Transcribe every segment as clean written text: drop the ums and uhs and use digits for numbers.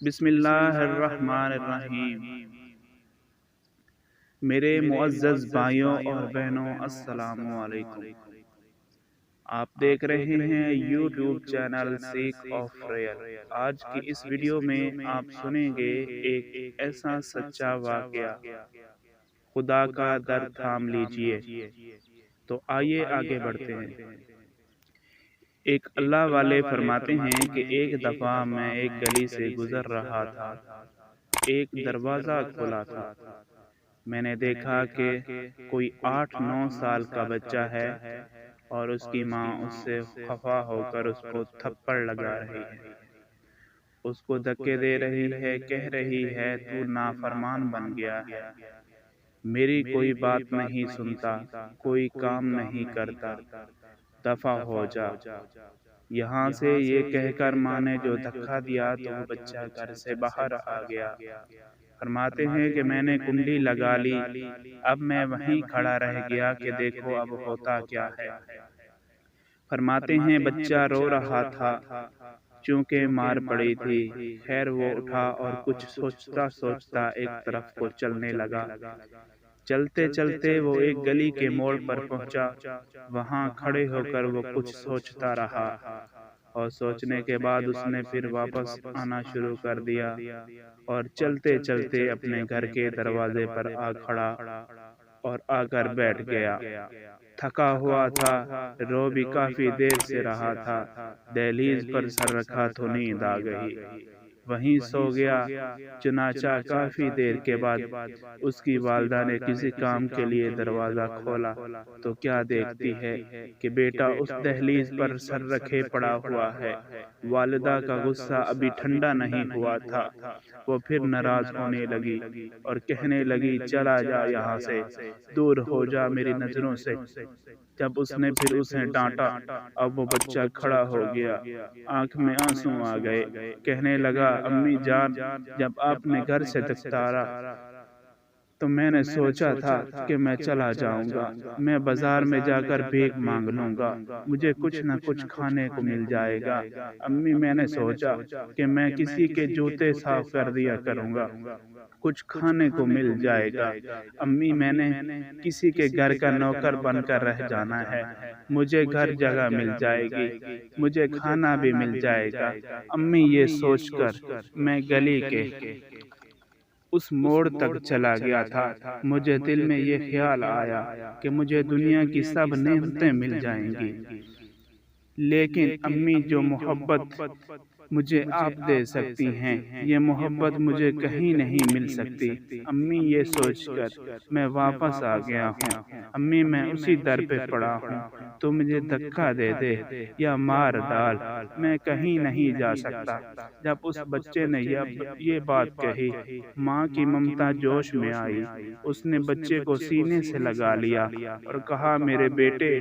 بسم اللہ الرحمن الرحیم۔ میرے معزز بھائیوں اور بہنوں، السلام علیکم۔ آپ دیکھ رہے ہیں YouTube channel sake of real. آج کی اس ویڈیو میں آپ سنیں گے ایک ایسا سچا واقعہ، خدا کا در تھام لیجئے۔ تو آئیے آگے بڑھتے ہیں۔ ایک اللہ والے فرماتے ہیں کہ ایک دفعہ میں ایک گلی سے گزر رہا تھا۔ ایک دروازہ کھلا تھا۔ میں نے دیکھا کہ کوئی 8-9 سال کا بچہ ہے اور اس کی ماں اس سے خفا ہو کر اس کو تھپڑ لگا رہی ہے، اس کو دھکے دے رہی ہے، کہہ رہی ہے تو نافرمان بن گیا ہے، میری کوئی بات نہیں سنتا، کوئی کام نہیں کرتا، دفع ہو جا یہاں سے۔ یہ کہہ کر ماں نے جو دھکا دیا تو وہ بچہ گھر سے باہر آ گیا۔ فرماتے ہیں کہ میں نے کنڈی لگا لی، اب میں وہیں کھڑا رہ گیا کہ دیکھو اب ہوتا کیا ہے۔ فرماتے ہیں بچہ رو رہا تھا چونکہ مار پڑی تھی۔ خیر وہ اٹھا اور کچھ سوچتا سوچتا ایک طرف کو چلنے لگا۔ چلتے چلتے وہ ایک گلی کے موڑ پر پہنچا۔ وہاں کھڑے ہو کر وہ کچھ سوچتا رہا اور سوچنے کے بعد اس نے پھر واپس آنا شروع کر دیا اور چلتے چلتے اپنے گھر کے دروازے پر آ کھڑا اور آ کر بیٹھ گیا۔ تھکا ہوا تھا، رو بھی کافی دیر سے رہا تھا۔ دہلیز پر سر رکھا تو نیند آ گئی، وہیں سو گیا۔ چنانچہ کافی دیر کے بعد اس کی والدہ نے کسی کام کے لیے دروازہ کھولا تو کیا دیکھتی ہے کہ بیٹا اس دہلیز پر سر رکھے پڑا ہوا ہے۔ والدہ کا غصہ ابھی ٹھنڈا نہیں ہوا تھا، وہ پھر ناراض ہونے لگی اور کہنے لگی چلا جا یہاں سے، دور ہو جا میری نظروں سے۔ جب اس نے پھر اسے ڈانٹا، اب وہ بچہ کھڑا ہو گیا، آنکھ میں آنسو آ گئے، کہنے لگا امی جان جب آپ نے گھر سے دھکارا تو میں نے سوچا تھا کہ میں چلا جاؤں گا، میں بازار میں جا کر بھیک مانگ لوں گا، مجھے کچھ نہ کچھ کھانے کو مل جائے گا۔ امی میں نے سوچا کہ میں کسی کے جوتے صاف کر دیا کروں گا، کچھ کھانے کو مل جائے گا۔ امی میں نے کسی کے گھر کا نوکر بن کر رہ جانا ہے، مجھے گھر جگہ مل جائے گی، مجھے کھانا بھی مل جائے گا۔ امی یہ سوچ کر میں گلی کے اس موڑ تک چلا گیا تھا۔ مجھے دل میں یہ خیال آیا کہ مجھے دنیا کی سب نعمتیں مل جائیں گی، لیکن امی جو محبت مجھے آپ دے سکتی ہیں یہ محبت مجھے کہیں نہیں مل سکتی۔ امی یہ سوچ کر میں واپس آ گیا ہوں۔ امی میں اسی در پہ پڑا ہوں، تو مجھے دھکا دے دے یا مار ڈال، میں کہیں نہیں جا سکتا۔ جب اس بچے نے یہ بات کہی، ماں کی ممتا جوش میں آئی، اس نے بچے کو سینے سے لگا لیا اور کہا میرے بیٹے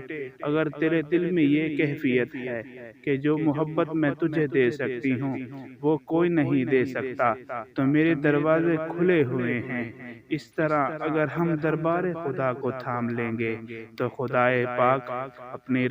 اگر تیرے دل میں یہ کیفیت ہے کہ جو محبت میں تجھے دے سکتی ہوں وہ کوئی نہیں دے سکتا تو میرے دروازے کھلے ہوئے ہیں۔ اس طرح اگر ہم دربار خدا کو تھام لیں گے تو خدائے پاک اپنی